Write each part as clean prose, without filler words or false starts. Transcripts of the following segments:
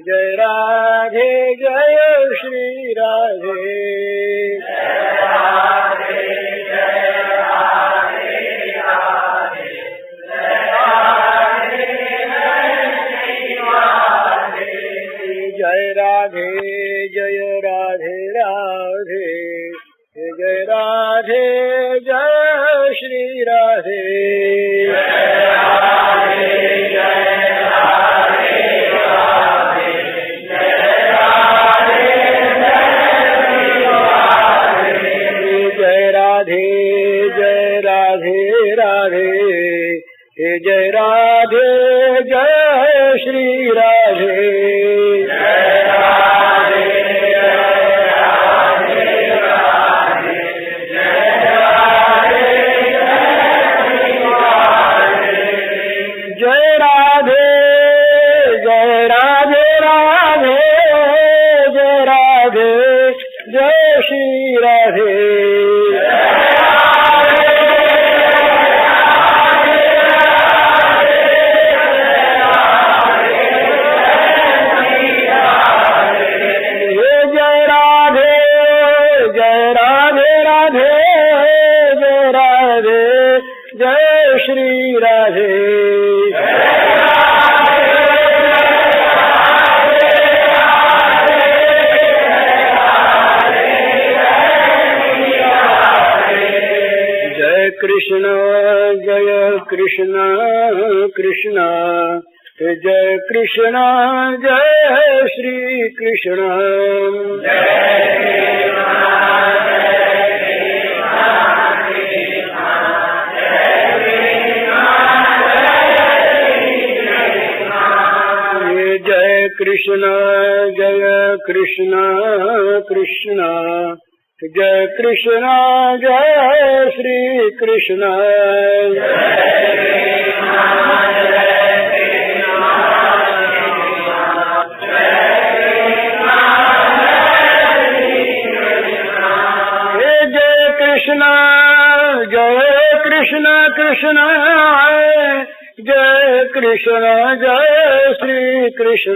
जय राधे जय श्री राधे जय राधे जय राधे राधे जय राधे जय श्री राधे जय राधे जय श्री राधे जय राधे जय राधे जय राधे राधे जय राधे जय श्री राधे कृष्ण कृष्ण जय कृष्ण जय श्री कृष्ण जय कृष्ण कृष्ण जय कृष्ण जय श्री कृष्ण कृष्ण कृष्ण जय कृष्ण जय श्री कृष्ण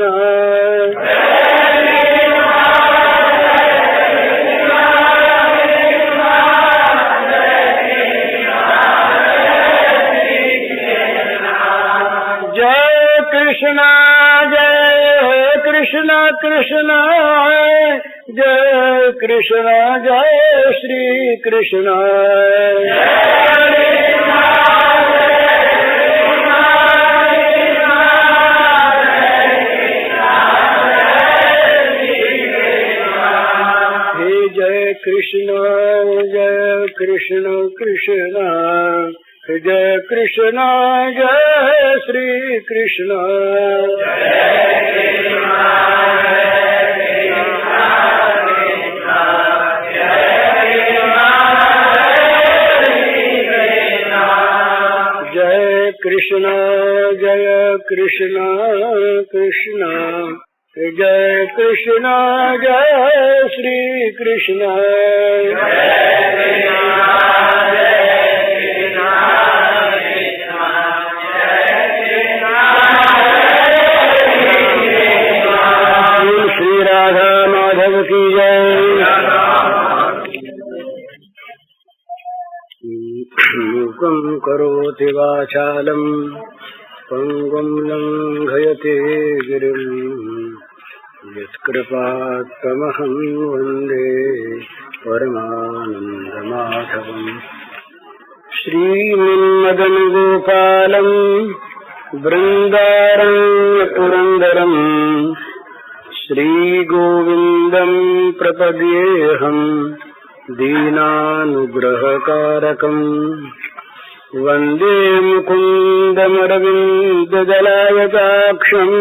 कृष्ण कृष्ण जय कृष्ण जय श्री कृष्ण हे जय कृष्ण कृष्ण जय कृष्ण जय श्री कृष्ण जय कृष्ण कृष्ण जय कृष्ण जय श्री कृष्ण श्री राधा माधव की जय। मूकं करोति वाचालं पंगुं लंघयते गिरिं यत्कृपात्तमहं वन्दे परमानन्दमाधवम्। श्रीमन्मदनगोपालं बृन्दारण्यपुरन्दरं श्रीगोविन्दं प्रपद्येऽहं दीनानुग्रहकारकम्। वन्दे मुकुन्दमरविन्ददलायताक्षम्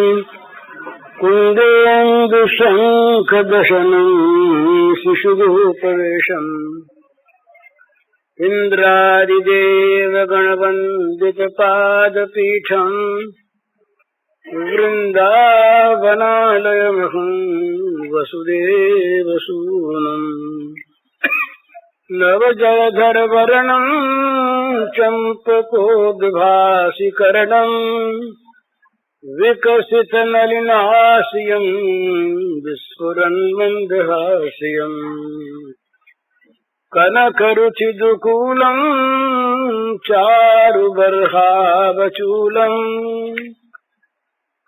कुन्देन्दुशङ्खदशनं शिशुगोपवेशम्। इन्द्रादिदेवगणवन्दितपादपीठम् वृन्दावनमाधवम् वृंदावनालयमहं वसुदेवसूनम् नवजलधरवर्णं चम्पकोद्भासिकर्णं विकसितनलिनास्यं विस्फुरन्मन्दहास्यम् कनकरुचिदुकूलं चारुबर्हावचूलं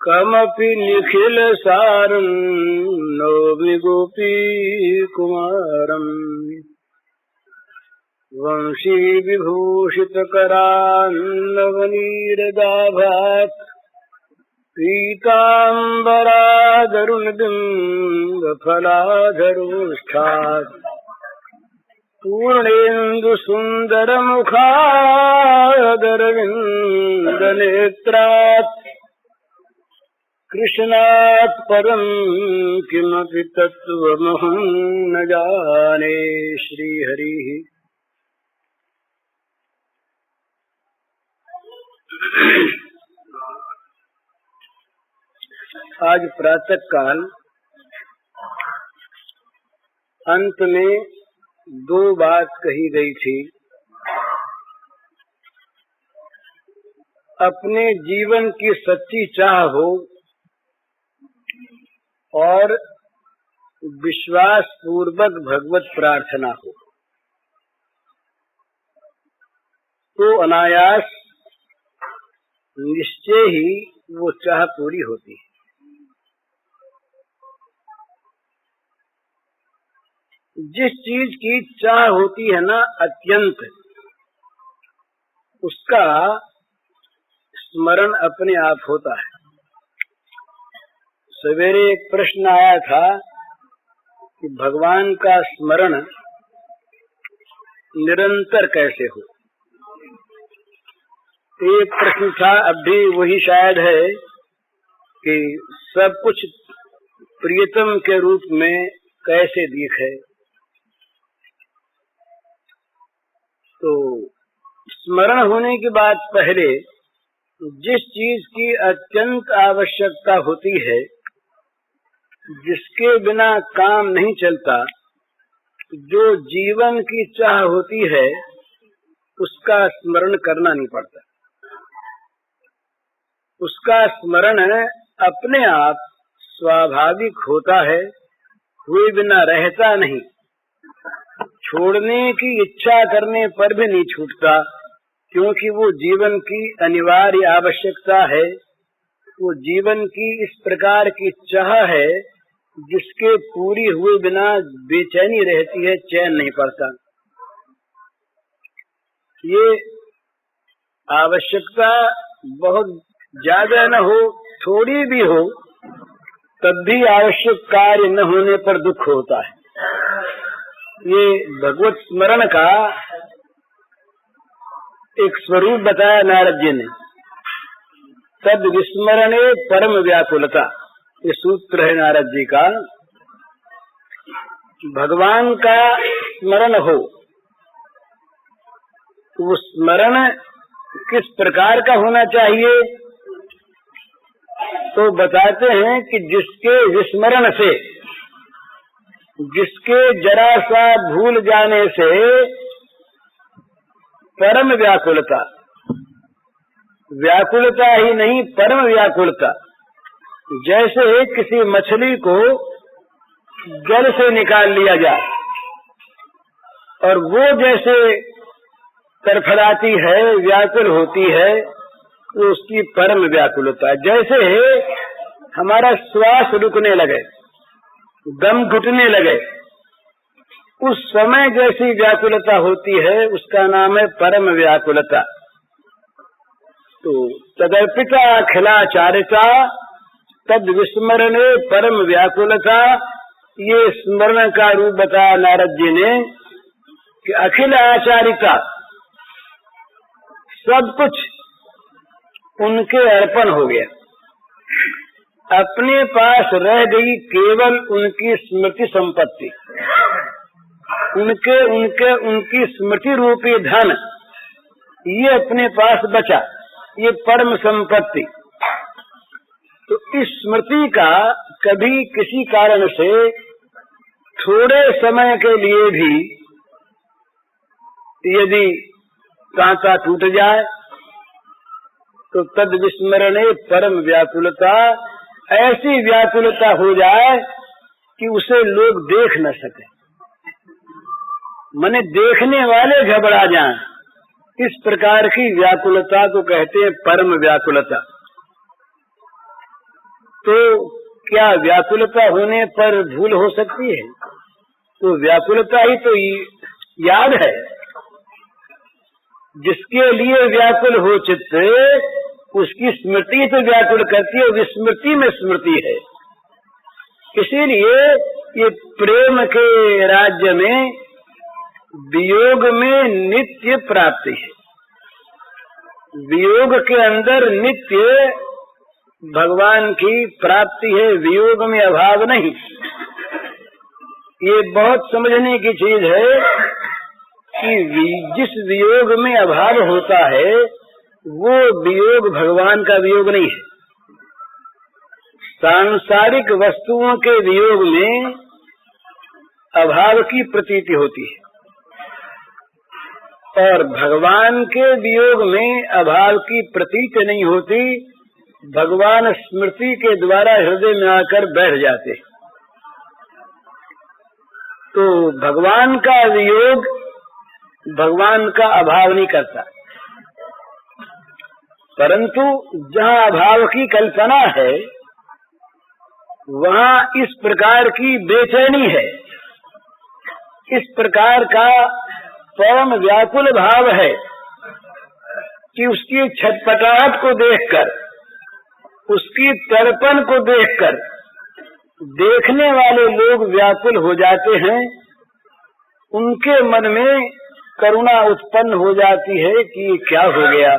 कमपि निखिलसारं नौमि गोपीकुमारम् वंशीविभूषितकरान्नवनीरदाभात् पीताम्बरादरुणबिम्बफलाधरोष्ठात् पूर्णेन्दुसुन्दरमुखादरविन्दनेत्रात् कृष्णात् परं किमपि तत्त्वमहं न जाने। श्रीहरिः। आज प्रातः काल अंत में दो बात कही गई थी। अपने जीवन की सच्ची चाह हो और विश्वास पूर्वक भगवत प्रार्थना हो तो अनायास निश्चय ही वो चाह पूरी होती है। जिस चीज की चाह होती है ना अत्यंत, उसका स्मरण अपने आप होता है। सवेरे एक प्रश्न आया था कि भगवान का स्मरण निरंतर कैसे हो। एक प्रश्न था, अब भी वही शायद है कि सब कुछ प्रियतम के रूप में कैसे दिखे। तो स्मरण होने की बात पहले जिस चीज की अत्यंत आवश्यकता होती है, जिसके बिना काम नहीं चलता, जो जीवन की चाह होती है, उसका स्मरण करना नहीं पड़ता। उसका स्मरण अपने आप स्वाभाविक होता है, हुए बिना रहता नहीं। छोड़ने की इच्छा करने पर भी नहीं छूटता, क्योंकि वो जीवन की अनिवार्य आवश्यकता है। वो जीवन की इस प्रकार की चाह है जिसके पूरी हुए बिना बेचैनी रहती है, चैन नहीं पड़ता। ये आवश्यकता बहुत ज्यादा न हो, थोड़ी भी हो, तब भी आवश्यक कार्य न होने पर दुख होता है। ये भगवत स्मरण का एक स्वरूप बताया नारद जी ने। तद विस्मरणे परम व्याकुलता, ये सूत्र है नारद जी का। भगवान का स्मरण हो तो वो स्मरण किस प्रकार का होना चाहिए, तो बताते हैं कि जिसके विस्मरण से, जिसके जरा सा भूल जाने से परम व्याकुलता, व्याकुलता ही नहीं परम व्याकुलता। जैसे किसी मछली को जल से निकाल लिया जाए और वो जैसे तड़फड़ाती है, व्याकुल होती है, तो उसकी परम व्याकुलता। जैसे हमारा श्वास रुकने लगे, दम घुटने लगे, उस समय जैसी व्याकुलता होती है, उसका नाम है परम व्याकुलता। तो तदर्पिता अखिलाचारिता तद विस्मरणे परम व्याकुलता, ये स्मरण का रूप बताया नारद जी ने कि अखिल आचारिता, सब कुछ उनके अर्पण हो गया। अपने पास रह गई केवल उनकी स्मृति संपत्ति, उनकी स्मृति रूपी धन, ये अपने पास बचा, ये परम संपत्ति। तो इस स्मृति का कभी किसी कारण से थोड़े समय के लिए भी यदि तांता टूट जाए तो तद विस्मरणे परम व्याकुलता, ऐसी व्याकुलता हो जाए कि उसे लोग देख न सके, माने देखने वाले घबरा जाएं। इस प्रकार की व्याकुलता को कहते हैं परम व्याकुलता। तो क्या व्याकुलता होने पर भूल हो सकती है? तो व्याकुलता ही तो याद है। जिसके लिए व्याकुल हो चित्त उसकी स्मृति तो व्याकुल करती है, विस्मृति में स्मृति है। इसीलिए ये प्रेम के राज्य में वियोग में नित्य प्राप्ति है। वियोग के अंदर नित्य भगवान की प्राप्ति है, वियोग में अभाव नहीं। ये बहुत समझने की चीज है कि जिस वियोग में अभाव होता है वो वियोग भगवान का वियोग नहीं है। सांसारिक वस्तुओं के वियोग में अभाव की प्रतीति होती है और भगवान के वियोग में अभाव की प्रतीति नहीं होती। भगवान स्मृति के द्वारा हृदय में आकर बैठ जाते। तो भगवान का वियोग भगवान का अभाव नहीं करता, परंतु जहाँ अभाव की कल्पना है वहाँ इस प्रकार की बेचैनी है, इस प्रकार का परम व्याकुल भाव है कि उसकी छटपटाहट को देखकर, उसकी तड़पन को देखकर देखने वाले लोग व्याकुल हो जाते हैं। उनके मन में करुणा उत्पन्न हो जाती है कि ये क्या हो गया।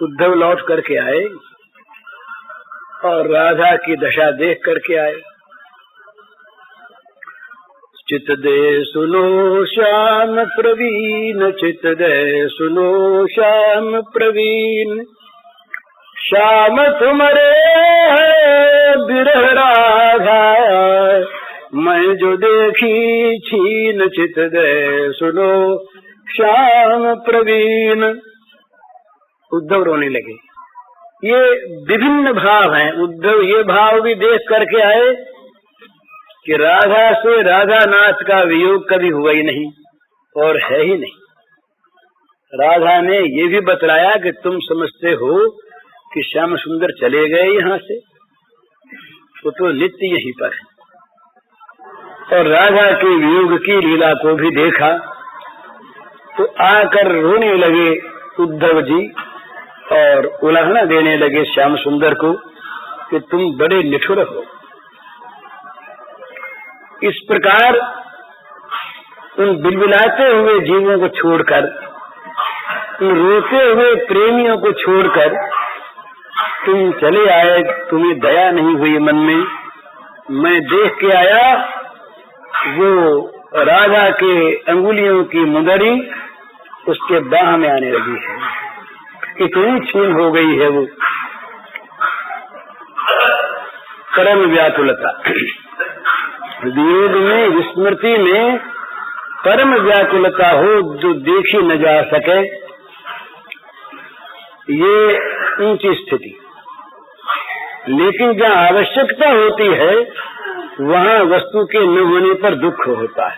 उद्धव लौट करके आए और राधा की दशा देख करके आए। चित दे सुनो श्याम प्रवीण, चित दे सुनो श्याम प्रवीण, श्याम तुम्हारे बिरह राधा, मैं जो देखी छीन चित दे सुनो श्याम प्रवीण। उद्धव रोने लगे। ये विभिन्न भाव हैं। उद्धव ये भाव भी देख करके आए कि राधा से राधा नाथ का वियोग कभी हुआ ही नहीं और है ही नहीं। राधा ने ये भी बतलाया कि तुम समझते हो कि श्याम सुंदर चले गए यहाँ से, वो तो नित्य यहीं पर है। और राधा के वियोग की लीला को भी देखा तो आकर रोने लगे उद्धव जी और उलाहना देने लगे श्याम सुंदर को कि तुम बड़े निठुर हो। इस प्रकार उन बिलबिलाते हुए जीवों को छोड़कर, उन रोते हुए प्रेमियों को छोड़कर तुम चले आए। तुम्हें दया नहीं हुई मन में। मैं देख के आया वो राधा के अंगुलियों की मुंदरी उसके बाह में आने लगी है, इतनी छीन हो गई है वो। परम व्याकुलता, वियोग में विस्मृति में परम व्याकुलता हो जो देखी न जा सके, ये ऊंची स्थिति। लेकिन जहाँ आवश्यकता होती है वहाँ वस्तु के न होने पर दुख होता है,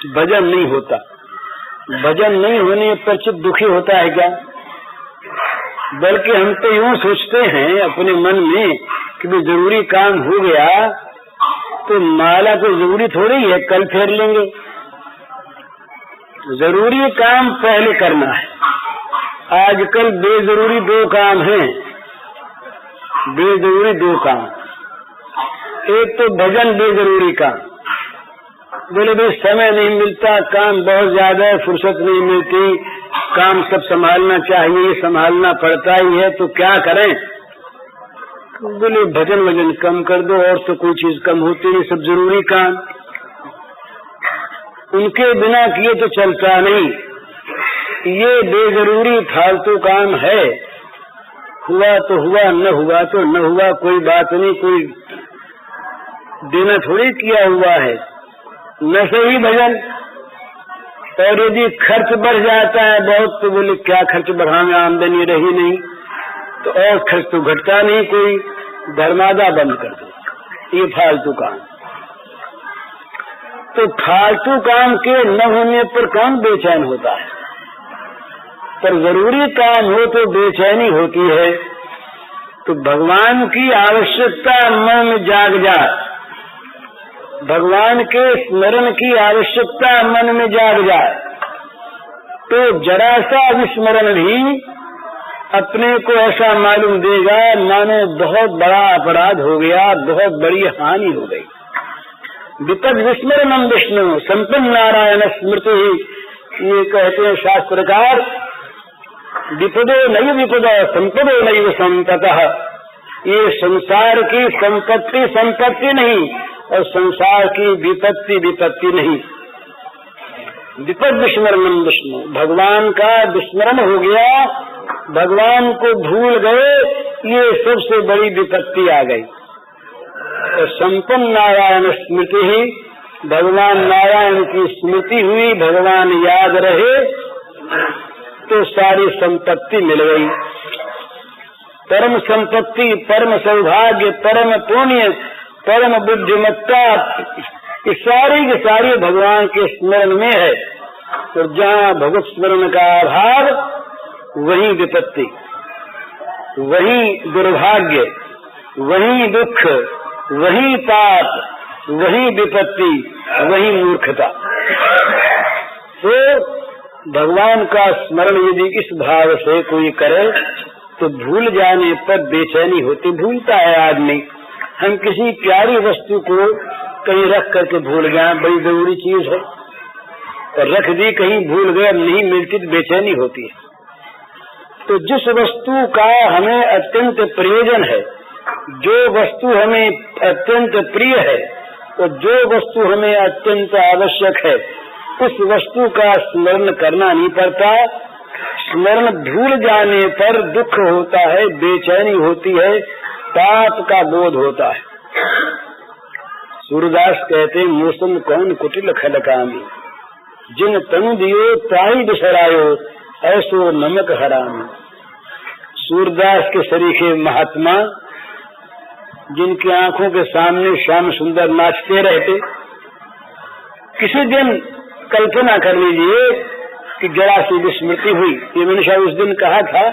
भजन नहीं होता। भजन नहीं होने पर चित्त दुखी होता है क्या? बल्कि हम तो यूँ सोचते हैं अपने मन में कि भी जरूरी काम हो गया तो माला को जरूरी थोड़ी है कल फेर लेंगे। जरूरी काम पहले करना है। आजकल बेजरूरी दो काम हैं, बेजरूरी दो काम। एक तो भजन बेजरूरी काम, बोले भाई समय नहीं मिलता, काम बहुत ज्यादा है, फुर्सत नहीं मिलती, काम सब संभालना चाहिए, संभालना पड़ता ही है, तो क्या करें? बोले भजन वजन कम कर दो, और तो कोई चीज कम होती नहीं, सब जरूरी काम। उनके बिना किए तो चलता नहीं। ये बेजरूरी फालतू काम है। हुआ तो हुआ, न हुआ तो न हुआ, कोई बात नहीं, कोई देना थोड़ी किया हुआ है। न सही भजन। और यदि खर्च बढ़ जाता है बहुत तो बोले क्या खर्च बढ़ाने, आमदनी रही नहीं तो, और खर्च तो घटता नहीं, कोई धर्मादा बंद कर दो, ये फालतू काम। तो फालतू काम के न होने पर कौन बेचैन होता है, पर जरूरी काम हो तो बेचैनी होती है। तो भगवान की आवश्यकता मन में जाग जाए, भगवान के स्मरण की आवश्यकता मन में जाग जाए, तो जरा सा विस्मरण भी अपने को ऐसा मालूम देगा मानो बहुत बड़ा अपराध हो गया, बहुत बड़ी हानि हो गई। विपद विस्मरणम विष्णु संपन्न नारायण स्मृति, ये कहते हैं शास्त्रकार, विपदो नहीं विपदा संपदो नहीं संपतः। ये संसार की संपत्ति संपत्ति नहीं और संसार की विपत्ति विपत्ति नहीं। विपद विस्मरणम विष्णु, भगवान का विस्मरण हो गया, भगवान को भूल गए, ये सबसे बड़ी विपत्ति आ गई। तो संपन्न नारायण स्मृति ही, भगवान नारायण की स्मृति हुई, भगवान याद रहे तो सारी संपत्ति मिल गई। परम संपत्ति, परम सौभाग्य, परम पुण्य, परम बुद्धिमत्ता, ये सारी की सारी भगवान के स्मरण में है। और जहाँ भगवत स्मरण का अभाव वही विपत्ति, वही दुर्भाग्य, वही दुख, वही पाप, वही विपत्ति, वही मूर्खता। तो भगवान का स्मरण यदि इस भाव से कोई करे तो भूल जाने पर बेचैनी होती। भूलता है आदमी, हम किसी प्यारी वस्तु को कहीं रख करके भूल गए, बड़ी जरूरी चीज है, और रख दी कहीं भूल गए, नहीं मिलती तो बेचैनी होती है। तो जिस वस्तु का हमें अत्यंत प्रयोजन है, जो वस्तु हमें अत्यंत प्रिय है और जो वस्तु हमें अत्यंत आवश्यक है, उस वस्तु का स्मरण करना नहीं पड़ता। स्मरण भूल जाने पर दुख होता है, बेचैनी होती है, पाप का बोध होता है। सूरदास कहते मौसम कौन कुटिल खलकामी, जिन तनु दियो ताई बिसरायो, ऐसो नमक हरामी। सूरदास के सरीखे महात्मा जिनकी आंखों के सामने श्याम सुंदर नाचते रहते, किसी दिन कल्पना कर लीजिए कि जरा सी विस्मृति हुई। ये मैंने शायद उस दिन कहा था,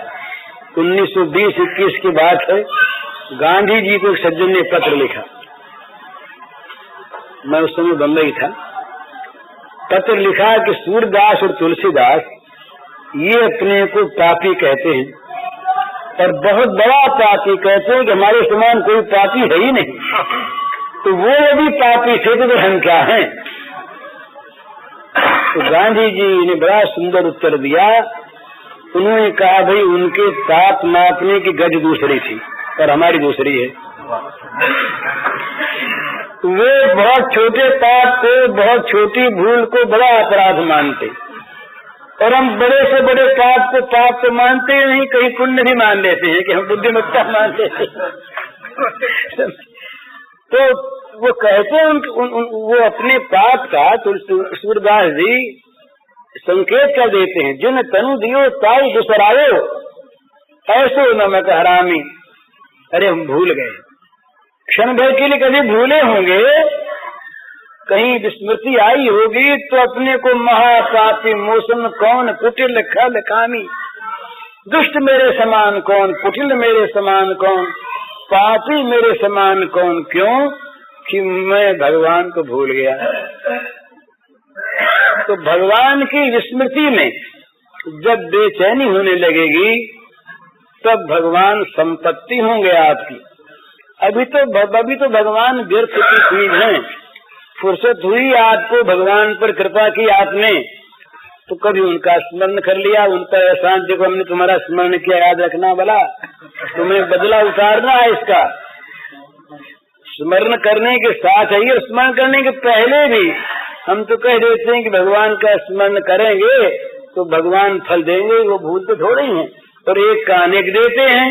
1920-21 की बात है। गांधी जी को एक सज्जन ने पत्र लिखा, मैं उस समय बम्बई था। पत्र लिखा कि सूरदास और तुलसीदास ये अपने को पापी कहते हैं, और बहुत बड़ा पापी कहते हैं कि हमारे समान कोई पापी है ही नहीं। तो वो यदि पापी थे तो हम क्या हैं? तो गांधी जी ने बड़ा सुंदर उत्तर दिया। उन्होंने कहा भाई उनके पाप नापने की गज दूसरी थी और हमारी दूसरी है। वे बहुत छोटे पाप को, बहुत छोटी भूल को बड़ा अपराध मानते, और हम बड़े से बड़े पाप को पाप तो मानते ही नहीं, कहीं पुण्य भी मान लेते हैं कि हम बुद्धिमत्ता मान लेते हैं। तो वो कहते हैं वो अपने पाप का सूरदास जी संकेत कर देते हैं, जिन तनु दियो ताई दुसरायो, ऐसो नमक हरामी। अरे हम भूल गए, क्षण भर के लिए कभी भूले होंगे, कहीं विस्मृति आई होगी तो अपने को महापापी मौसम कौन कुटिल खल कामी, दुष्ट मेरे समान कौन, कुटिल मेरे समान कौन, पापी मेरे समान कौन, क्यों कि मैं भगवान को भूल गया। तो भगवान की विस्मृति में जब बेचैनी होने लगेगी तब भगवान संपत्ति होंगे आपकी। अभी तो भगवान व्यर्थ की चीज है। फुर्सत हुई आपको, भगवान पर कृपा की आपने, तो कभी उनका स्मरण कर लिया, उन पर एहसान, देखो हमने तुम्हारा स्मरण किया, याद रखना भला, तुम्हें बदला उतारना है इसका। स्मरण करने के साथ ही और स्मरण करने के पहले भी हम तो कह देते हैं कि भगवान का स्मरण करेंगे तो भगवान फल देंगे, वो भूलते थोड़े ही हैं। और एक का अनेक देते हैं,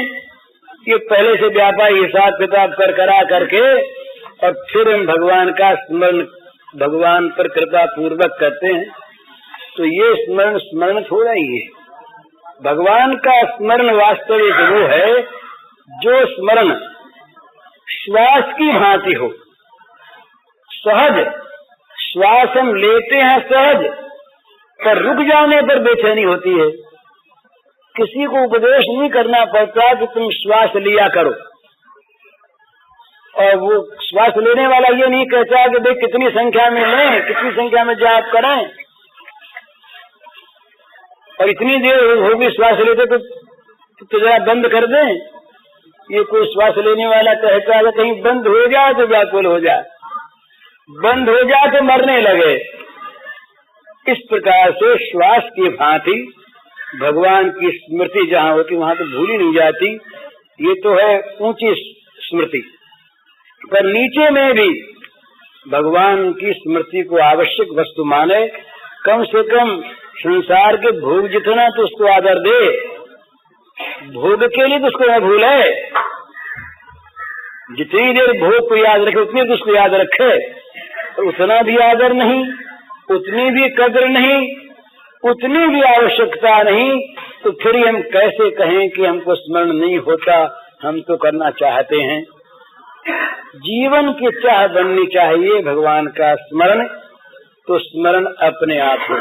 ये पहले से व्यापार हिसाब किताब करा करके और फिर हम भगवान का स्मरण भगवान पर कृपा पूर्वक करते हैं, तो ये स्मरण थोड़ा ही है। भगवान का स्मरण वास्तविक वो है जो स्मरण श्वास की भांति हो। सहज श्वास हम लेते हैं सहज, पर रुक जाने पर बेचैनी होती है। किसी को उपदेश नहीं करना पड़ता कि तुम श्वास लिया करो, और वो श्वास लेने वाला ये नहीं कहता कि भाई कितनी संख्या में लें, कितनी संख्या में जाप करें, और इतनी देर होगी श्वास लेते तो जरा बंद कर दें। ये कोई श्वास लेने वाला कहता है कहीं बंद हो जाए तो व्याकुल हो जाए, बंद हो जाए तो मरने लगे। इस प्रकार से श्वास की भांति भगवान की स्मृति जहाँ होती वहां तो भूली नहीं जाती। ये तो है ऊंची स्मृति, पर नीचे में भी भगवान की स्मृति को आवश्यक वस्तु माने। कम से कम संसार के भोग जितना तो उसको आदर दे, भोग के लिए तो उसको न भूले। जितनी देर भोग को याद रखे उतनी तो उसको याद रखे, और उतना भी आदर नहीं, उतनी भी कदर नहीं, उतनी भी आवश्यकता नहीं, तो फिर हम कैसे कहें कि हमको स्मरण नहीं होता, हम तो करना चाहते हैं। जीवन की चाह बननी चाहिए भगवान का स्मरण, तो स्मरण अपने आप हो।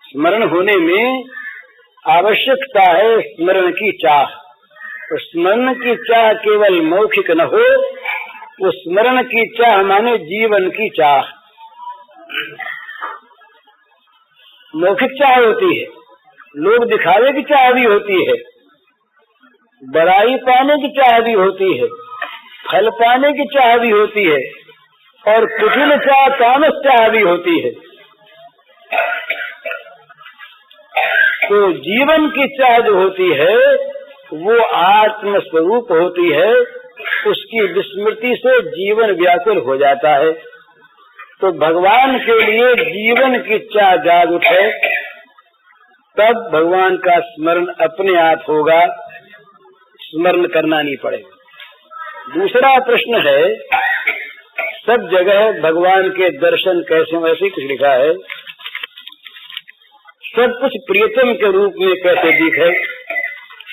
स्मरण होने में आवश्यकता है स्मरण की चाह। तो स्मरण की चाह केवल मौखिक न हो, वो स्मरण की चाह माने जीवन की चाह। मौखिक चाह होती है, लोग दिखावे की चाह भी होती है, बड़ाई पाने की चाह भी होती है, फल पाने की चाह भी होती है, और कुटिल चाह तामस चाह भी होती है। तो जीवन की चाह जो होती है वो आत्म स्वरूप होती है, उसकी विस्मृति से जीवन व्याकुल हो जाता है। तो भगवान के लिए जीवन की चाह जाग उठे, तब भगवान का स्मरण अपने आप होगा, स्मरण करना नहीं पड़ेगा। दूसरा प्रश्न है, सब जगह भगवान के दर्शन कैसे, वैसे कुछ लिखा है, सब कुछ प्रियतम के रूप में कैसे दिखे।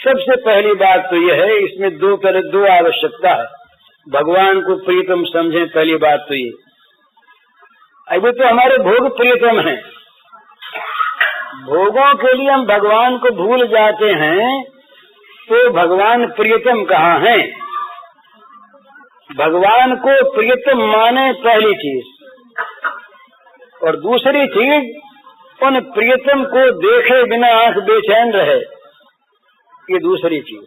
सबसे पहली बात तो यह है, इसमें दो आवश्यकता है। भगवान को प्रियतम समझें, पहली बात तो ये। अभी तो हमारे भोग प्रियतम हैं, भोगों के लिए हम भगवान को भूल जाते हैं, तो भगवान प्रियतम कहाँ हैं? भगवान को प्रियतम माने पहली चीज, और दूसरी चीज उन प्रियतम को देखे बिना आंख बेचैन रहे, ये दूसरी चीज।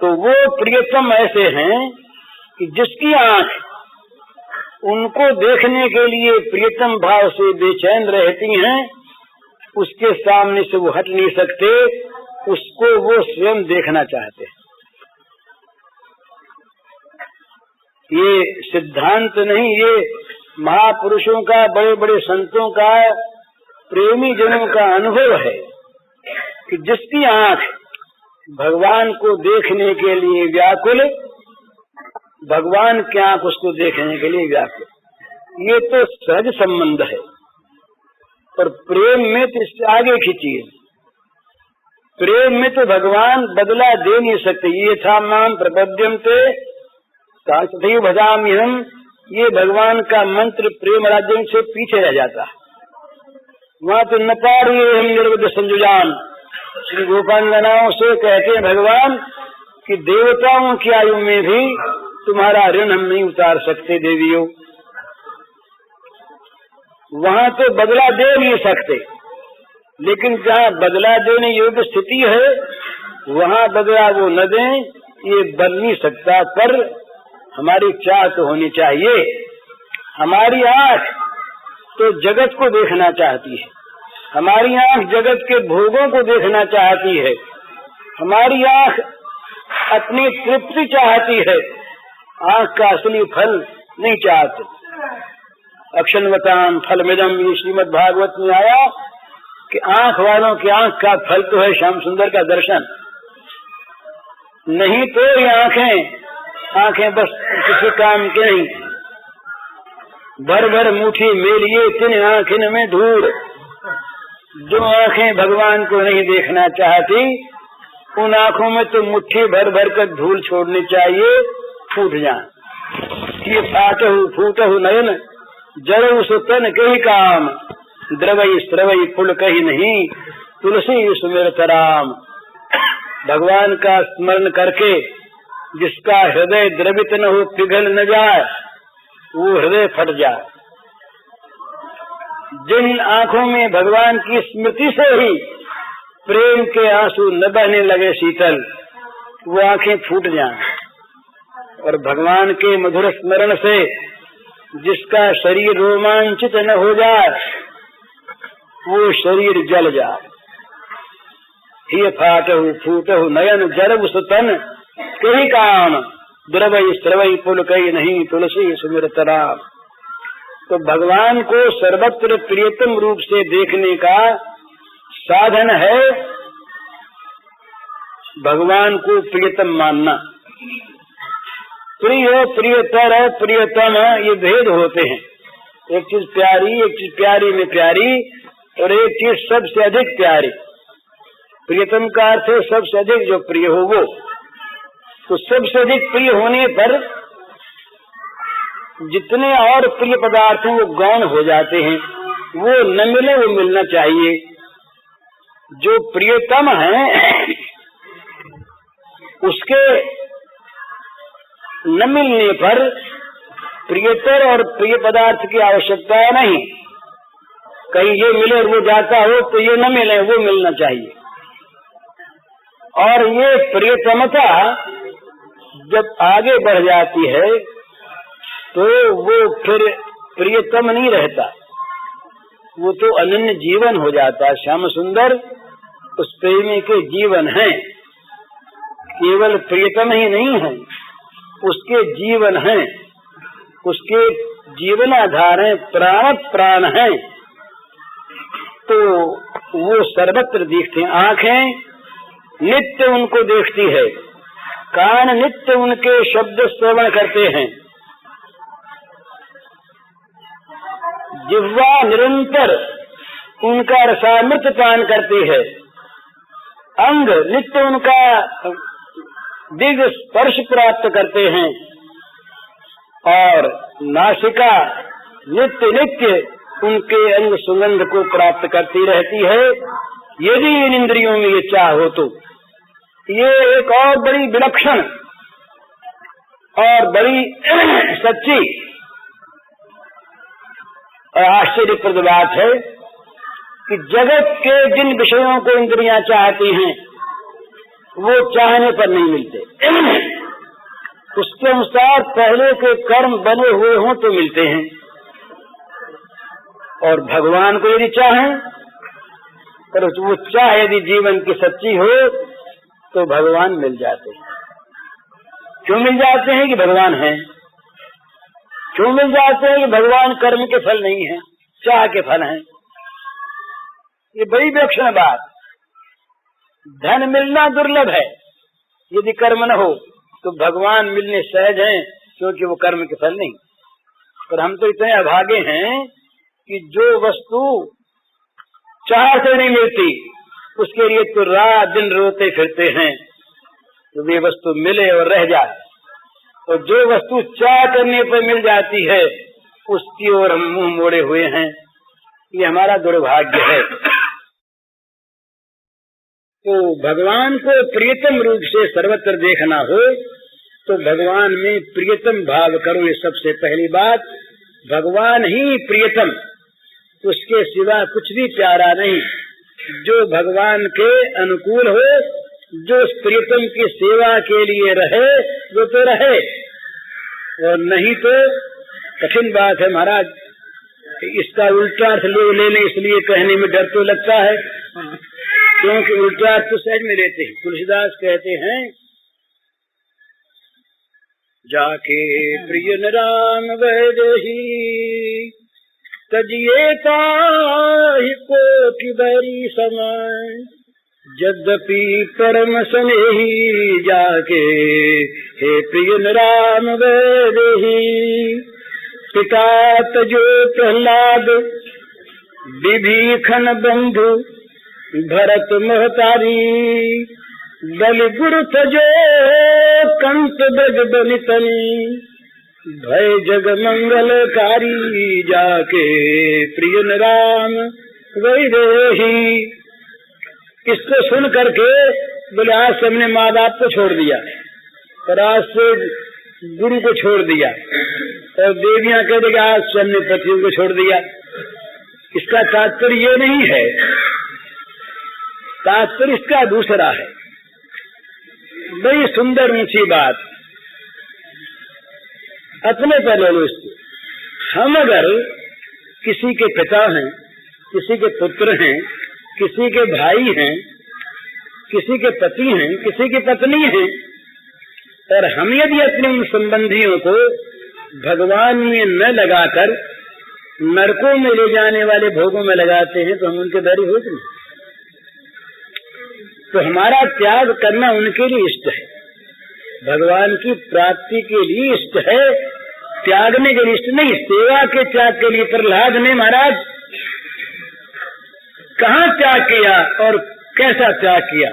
तो वो प्रियतम ऐसे हैं कि जिसकी आंख उनको देखने के लिए प्रियतम भाव से बेचैन रहती हैं, उसके सामने से वो हट नहीं सकते, उसको वो स्वयं देखना चाहते हैं। ये सिद्धांत नहीं, ये महापुरुषों का, बड़े बड़े संतों का, प्रेमी जनों का अनुभव है कि जिसकी आंख भगवान को देखने के लिए व्याकुल, भगवान की आंख उसको देखने के लिए व्याकुल। ये तो सहज संबंध है, और प्रेम में तो इससे आगे की चीज। प्रेम में तो भगवान बदला दे नहीं सकते। ये था माम प्रपद्यन्ते तथैव भजाम्यहम्, ये भगवान का मंत्र प्रेम राज्य से पीछे रह जाता। वहाँ तो न पारी हम निर्वध संजुजान, श्री गोपांगनाओं से कहते हैं भगवान कि देवताओं की आयु में भी तुम्हारा ऋण हम नहीं उतार सकते देवियों। वहाँ तो बदला दे नहीं सकते, लेकिन जहाँ बदला देने योग्य स्थिति है वहाँ बदला वो न दें, ये बन नहीं सकता। पर हमारी चाह तो होनी चाहिए। हमारी आँख तो जगत को देखना चाहती है, हमारी आँख जगत के भोगों को देखना चाहती है, हमारी आँख अपनी तृप्ति चाहती है, आँख का असली फल नहीं चाहते। अक्षन्वताम फलमिदम, ये श्रीमद् भागवत में आया कि आँख वालों की आँख का फल तो है श्याम सुंदर का दर्शन। नहीं तो ये आंखें बस किसी काम के नहीं। भर भर मुट्ठी मेलिए तिन आंखें में धूल। जो आंखें भगवान को नहीं देखना चाहती, उन आंखों में तो मुट्ठी भर भर कर धूल छोड़नी चाहिए, फूट जाए। ये फूटहु नयन जरऊ सुतन कही काम, द्रवई स्रवई पुल कही नहीं, तुलसी सुमिरत राम। भगवान का स्मरण करके जिसका हृदय द्रवित न हो, पिघल न जाए, वो हृदय फट जाए। जिन आंखों में भगवान की स्मृति से ही प्रेम के आंसू न बहने लगे शीतल, वो आंखें फूट जाए। और भगवान के मधुर स्मरण से जिसका शरीर रोमांचित न हो जाए, वो शरीर जल जाए। ये फाटहु फूटहु नयन जरऊ सुतन कही काम, द्रवई स्रवई पुल कही नहीं, तुलसी सुमिरत राम। तो भगवान को सर्वत्र प्रियतम रूप से देखने का साधन है भगवान को प्रियतम मानना। प्रिय, प्रियतर, प्रियतम, ये भेद होते हैं। एक चीज प्यारी, एक चीज प्यारी में प्यारी, और एक चीज सबसे अधिक प्यारी। प्रियतम का अर्थ है सबसे अधिक जो प्रिय हो वो। तो सबसे अधिक प्रिय होने पर जितने और प्रिय पदार्थ हैं वो गौण हो जाते हैं, वो न मिले वो मिलना चाहिए। जो प्रियतम है उसके न मिलने पर प्रियतर और प्रिय पदार्थ की आवश्यकता नहीं। कहीं ये मिले और वो जाता हो तो ये न मिले, वो मिलना चाहिए। और ये प्रियतमता जब आगे बढ़ जाती है तो वो फिर प्रियतम नहीं रहता, वो तो अनन्य जीवन हो जाता है। श्याम सुंदर उस प्रेमी के जीवन है, केवल प्रियतम ही नहीं है, उसके जीवन है, उसके जीवनाधार है, प्राण है। तो वो सर्वत्र दिखते हैं। आंखें नित्य उनको देखती है, कान नित्य उनके शब्द श्रवण करते हैं, जिह्वा निरंतर उनका रसामृत पान करती है, अंग नित्य उनका दिव्य स्पर्श प्राप्त करते हैं, और नासिका नित्य नित्य उनके अंग सुगंध को प्राप्त करती रहती है। यदि इन इंद्रियों में ये चाह हो तो ये एक और बड़ी विलक्षण और बड़ी सच्ची और आश्चर्यप्रद बात है कि जगत के जिन विषयों को इंद्रियां चाहती हैं वो चाहने पर नहीं मिलते। उसके अनुसार पहले के कर्म बने हुए हों तो मिलते हैं। और भगवान को यदि चाहें, पर वो चाह यदि जीवन की सच्ची हो तो भगवान मिल जाते हैं। क्यों मिल जाते हैं? कि भगवान हैं। क्यों मिल जाते हैं? कि भगवान कर्म के फल नहीं है, चाह के फल हैं। ये बड़ी विलक्षण बात। धन मिलना दुर्लभ है, यदि कर्म न हो तो भगवान मिलने सहज हैं, क्योंकि वो कर्म के फल नहीं। पर हम तो इतने अभागे हैं कि जो वस्तु चाह से नहीं मिलती उसके लिए तो रात दिन रोते फिरते हैं तो वे वस्तु मिले और रह जाए, और जो वस्तु चाह करने पर मिल जाती है उसकी ओर हम मुंह मोड़े हुए हैं। ये हमारा दुर्भाग्य है। तो भगवान को प्रियतम रूप से सर्वत्र देखना हो तो भगवान में प्रियतम भाव करो। ये सबसे पहली बात। भगवान ही प्रियतम, उसके सिवा कुछ भी प्यारा नहीं। जो भगवान के अनुकूल हो, जो उस प्रियतम की सेवा के लिए रहे वो तो रहे, और नहीं तो कठिन बात है महाराज। इसका उल्टा अर्थ ले लें, इसलिए कहने में डर तो लगता है, क्योंकि उल्टा अर्थ तो सहज में लेते हैं। तुलसीदास कहते हैं, जाके प्रिय न राम वैदेही तजिए ताहि कोटि बैरी समय, यद्यपि परम स्नेही जाके हे प्रिय राम वैदेही। पिता तजो प्रहलाद विभीषण बंधु भरत महतारी। बलि गुरु तजो कंस ब्रज बनितनी भय जग मंगलकारी। जाके प्रिय राम वैदेही। इसको सुन करके बोले आज से हमने माँ बाप को छोड़ दिया और आज से गुरु को छोड़ दिया और देवियां कह देगी आज से हमने पतियों को छोड़ दिया। इसका तात्पर्य ये नहीं है, तात्पर्य इसका दूसरा है। बड़ी सुंदर ऊंची बात अपने पर ले लो इसको। हम अगर किसी के पिता हैं, किसी के पुत्र हैं, किसी के भाई हैं, किसी के पति हैं, किसी की पत्नी हैं, और हम यदि अपने उन संबंधियों को भगवान में न लगाकर नरकों में ले जाने वाले भोगों में लगाते हैं तो हम उनके बैरी हो नहीं। तो हमारा त्याग करना उनके लिए इष्ट है, भगवान की प्राप्ति के लिए इष्ट है, त्यागने के लिए इष्ट नहीं। सेवा के त्याग के लिए प्रहलाद ने महाराज कहाँ त्याग किया और कैसा त्याग किया।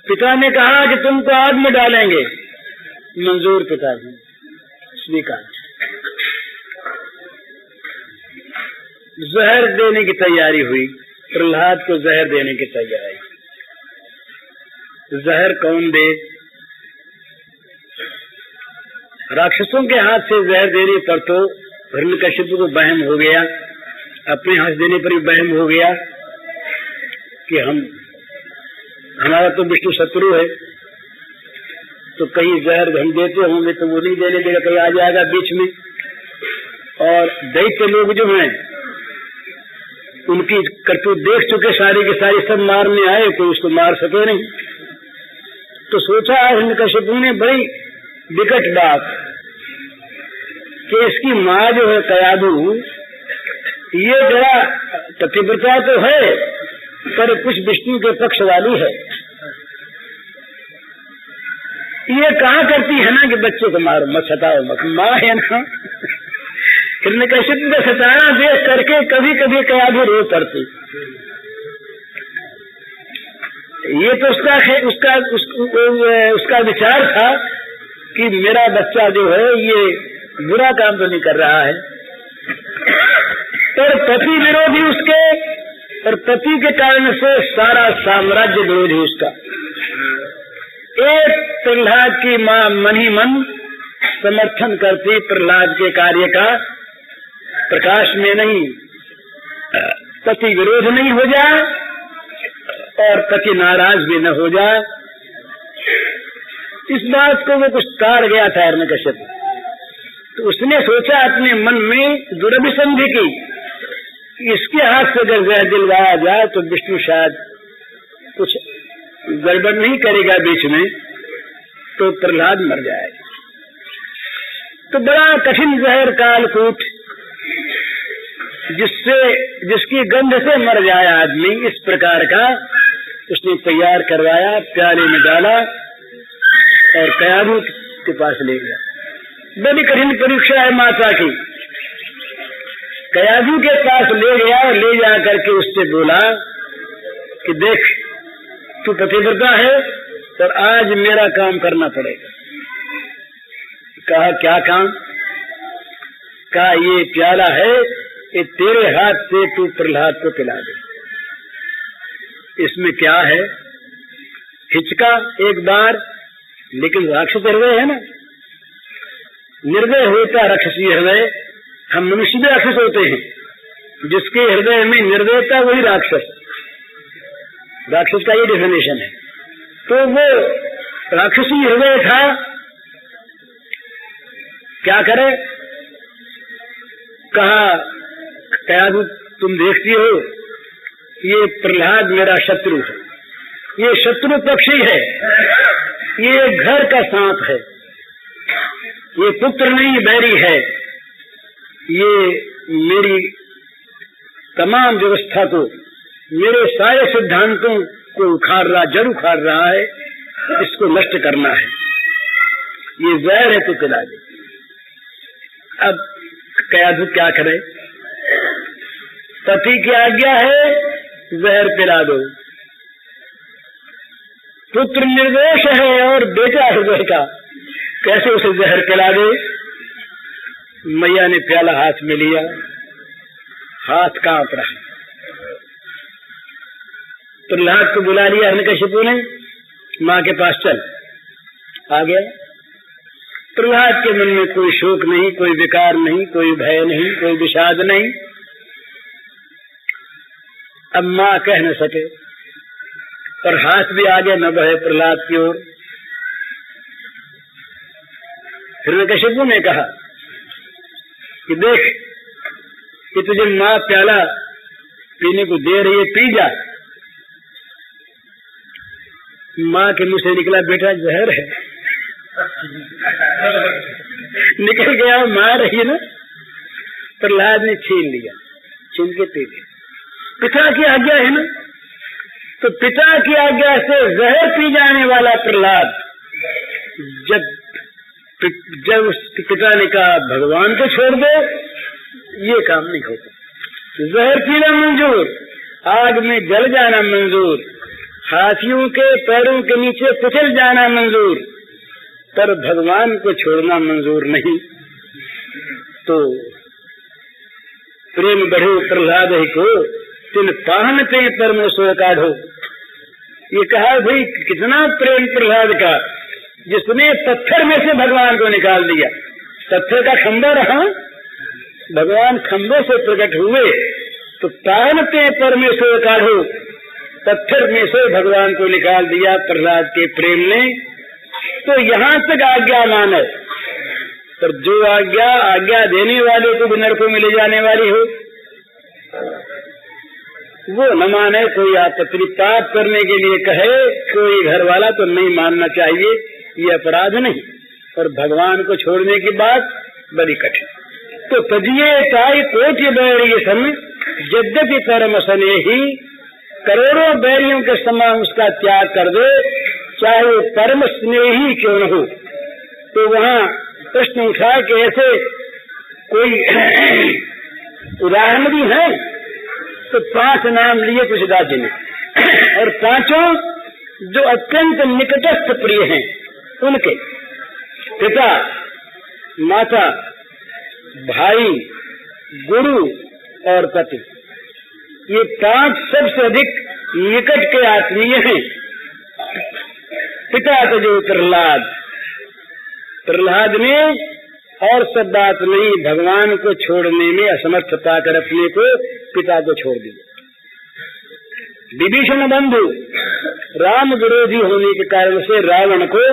पिता ने कहा कि तुमको आग में डालेंगे, मंजूर पिताजी, स्वीकार। जहर देने की तैयारी हुई, प्रहलाद को जहर देने की तैयारी। जहर कौन दे? राक्षसों के हाथ से जहर देने पर तो हिरण्यकशिपु को वहम हो गया, अपने हाथ देने पर भी वहम हो गया कि हमारा तो विष्णु शत्रु है, तो कहीं जहर हम देते होंगे तो वो नहीं देने देगा, कहीं आ जाएगा बीच में। और दैत्य लोग जो हैं उनकी करतूत देख चुके, सारी की सारी सब मारने आए, कोई उसको मार सके नहीं। तो सोचा हिरण्यकशिपु ने बड़ी विकट बात कि इसकी माँ जो है कयाधु, ये बड़ा पतिव्रता तो है पर कुछ विष्णु के पक्ष वाली है। ये कहा करती है ना कि बच्चे को मारो मत, सताओ मत, माँ है ना। हिरण्यकशिपु को सताना देख करके कभी कभी कयाधु रो पड़ती। ये तो उसका विचार था कि मेरा बच्चा जो है ये बुरा काम तो नहीं कर रहा है, पर पति विरोधी उसके, और पति के कारण से सारा साम्राज्य विरोधी उसका। एक प्रहलाद की माँ मन ही मन समर्थन करती प्रहलाद के कार्य का, प्रकाश में नहीं, पति विरोध नहीं हो जाए और पति नाराज भी न हो जाए। इस बात को वो कुछ ताड़ गया था हिरण्यकशिपु। तो उसने सोचा अपने मन में दुरभिसंधि की, इसके हाथ से अगर जहर दिलवाया जाए तो विष्णु शायद कुछ गड़बड़ नहीं करेगा बीच में, तो प्रहलाद मर जाएगा। तो बड़ा कठिन जहर कालकूट, जिसकी गंध से मर जाए आदमी, इस प्रकार का उसने तैयार करवाया, प्याले में डाला और कयाधु के पास ले गया। बड़ी कठिन परीक्षा है माता की। कयाधु के पास ले गया और ले जा करके उससे बोला कि देख तू पतिव्रता है और आज मेरा काम करना पड़ेगा। कहा क्या काम? कहा ये प्याला है, ये तेरे हाथ से तू प्रहलाद को पिला दे। इसमें क्या है? हिचका एक बार, लेकिन राक्षस हृदय है ना, निर्दय होता राक्षसी हृदय। हम मनुष्य भी राक्षस होते हैं, जिसके हृदय में निर्दयता वही राक्षस, राक्षस का ये डेफिनेशन है। तो वो राक्षसी हृदय था, क्या करे? कहा कयाधु तुम देखती हो ये प्रहलाद मेरा शत्रु है, ये शत्रु पक्षी है, ये घर का सांप है, ये पुत्र नहीं बैरी है, ये मेरी तमाम व्यवस्था को, मेरे सारे सिद्धांतों इसको उखाड़ रहा, जड़ उखाड़ रहा है, इसको नष्ट करना है, ये जहर है तो पिला दे। अब कयाधु क्या करे, पति की आज्ञा है जहर पिला दो, पुत्र निर्दोष है और बेटा हृदय का, कैसे उसे जहर पिला दे। मैया ने प्याला हाथ में लिया, हाथ कांप रहा, प्रहलाद को बुला लिया हिरण्यकशिपु ने, माँ के पास चल। आ गया। प्रहलाद के मन में कोई शोक नहीं, कोई विकार नहीं, कोई भय नहीं, कोई विषाद नहीं। अब माँ कह न सके और हाथ भी आगे न बढ़े प्रहलाद की ओर। हिरण्यकशिपु ने कहा कि देख कि तुझे माँ प्याला पीने को दे रही है, पी जा। माँ के मुंह से निकला, बेटा जहर है। निकल गया, माँ रही ना। प्रहलाद ने छीन लिया, छीन के पी लिया। पिता की आज्ञा है ना, तो पिता की आज्ञा से जहर पी जाने वाला प्रहलाद, जब उस पिता ने कहा भगवान को छोड़ दो, ये काम नहीं होता। जहर पीना मंजूर, आग में जल जाना मंजूर, हाथियों के पैरों के नीचे कुचल जाना मंजूर, पर भगवान को छोड़ना मंजूर नहीं। तो प्रेम बढ़ो प्रहलाद ही को, तिन पाहन पे परमेश्वर काढ़ो। ये कहा भाई कितना प्रेम प्रहलाद का, जिसने पत्थर में से भगवान को निकाल दिया। पत्थर का खंभा रहा, भगवान खंभे से प्रकट हुए, तो पाहन पे परमेश्वर काढ़ो, पत्थर में से भगवान को निकाल दिया प्रहलाद के प्रेम ने। तो यहाँ तक आज्ञा माने, पर जो आज्ञा देने वाले को भी नरकों में ले जाने वाली हो, वो न माने। कोई आपत्ति, पाप करने के लिए कहे कोई घर वाला तो नहीं मानना चाहिए, ये अपराध नहीं। और भगवान को छोड़ने की बात बड़ी कठिन। तो तजिए ताई कोटि बैरी सम, यद्यपि परम स्नेही, करोड़ों बैरियों के समान उसका त्याग कर दे, चाहे परम स्नेही क्यों न हो। तो वहाँ प्रश्न उठा के ऐसे कोई उदाहरण भी है, तो 5 नाम लिए तुलसीदास जी ने, और 5 जो अत्यंत निकटस्थ प्रिय हैं उनके, पिता, माता, भाई, गुरु और पति, ये 5 सबसे अधिक निकट के आत्मीय हैं। पिता तो जो प्रहलाद ने और सब बात नहीं, भगवान को छोड़ने में असमर्थ पाकर अपने को पिता को छोड़ दिया। विभीषण बंधु राम विरोधी होने के कारण से रावण को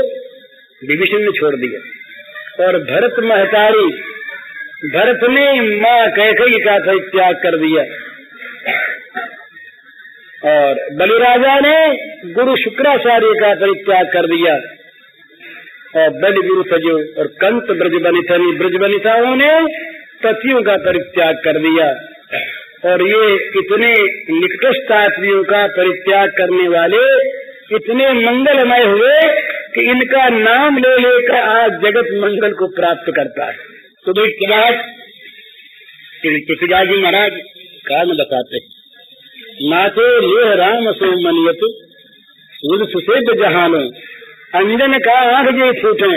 विभीषण ने छोड़ दिया, और भरत महतारी, भरत ने माँ कैकेयी का परित्याग कर दिया, और बलिराजा ने गुरु शुक्राचार्य का परित्याग कर दिया, और बलि गुरु तजो, और कंत ब्रजबनिताओं ने पतियों का परित्याग कर दिया। और ये इतने निकटस्थ आत्मियों का परित्याग करने वाले इतने मंगलमय हुए कि इनका नाम ले लेकर आज जगत मंगल को प्राप्त करता है। तो भाई तुलसीदास जी महाराज कारण बताते हैं, नाथे लेह राम सो मनियत सुसेद जहानो, अंजन का आंख जे फूटे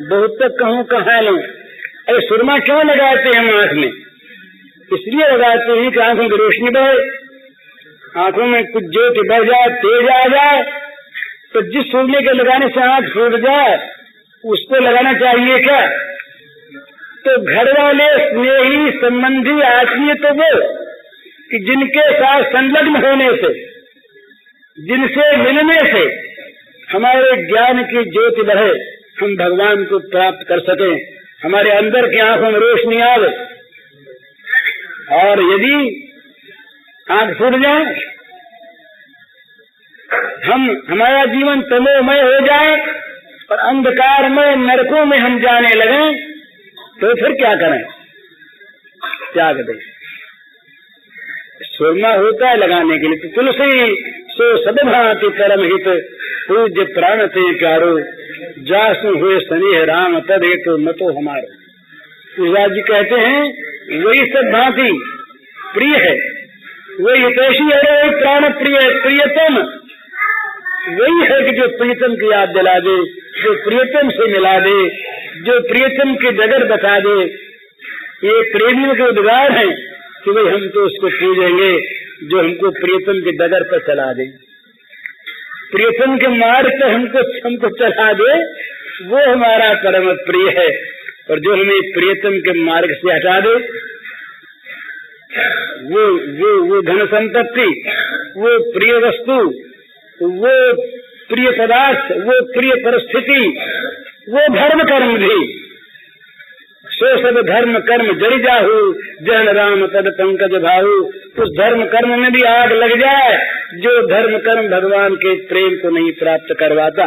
बहुत तक कहूँ कहा लो। अरे सुरमा क्यों लगाते हैं हम आंख में? इसलिए लगाते हैं कि आंखों की रोशनी बढ़े, आंखों में कुछ ज्योति बढ़ जाए, तेज आ जाए। तो जिस सूर्य के लगाने से आंख फूट जाए उसको लगाना चाहिए क्या? तो घर वाले, स्नेही, संबंधी, आत्मीय तो वो कि जिनके साथ संलग्न होने से, जिनसे मिलने से हमारे ज्ञान की ज्योति बढ़े, हम भगवान को प्राप्त कर सकें, हमारे अंदर की आंखों में रोशनी आवे। और यदि आंख फूट जाए, हमारा जीवन तमोमय हो जाए और अंधकारमय नरकों में हम जाने लगे, तो फिर क्या करें? त्याग दें। सुरमा होता है लगाने के लिए। तो तुलसी सो सदभांति परम हित, पूज्य प्राण ते प्यारो, जासु हुए स्नेह राम तद हेतु न तो हमारो। तुलसीदास जी कहते हैं वही सदभांति प्रिय है, वही हितैषी है, वही प्राण प्रिय प्रियतम वही है कि जो प्रियतम की याद दिला दे, जो प्रियतम से मिला दे, जो प्रियतम की डगर बता दे। ये प्रेमियों के उद्गार हैं कि भाई हम तो उसको पूजेंगे जो हमको प्रियतम के डगर पर चला दे, प्रियतम के मार्ग पर हमको चला दे, वो हमारा परम प्रिय है। और जो हमें प्रियतम के मार्ग से हटा दे, वो धन संपत्ति, वो प्रिय वस्तु, वो प्रिय पदार्थ, वो प्रिय परिस्थिति, वो धर्म कर्म भी, सो सब धर्म कर्म जड़ जाहू, जन राम तद पंकज भाऊ। उस धर्म कर्म में भी आग लग जाए जो धर्म कर्म भगवान के प्रेम को नहीं प्राप्त करवाता।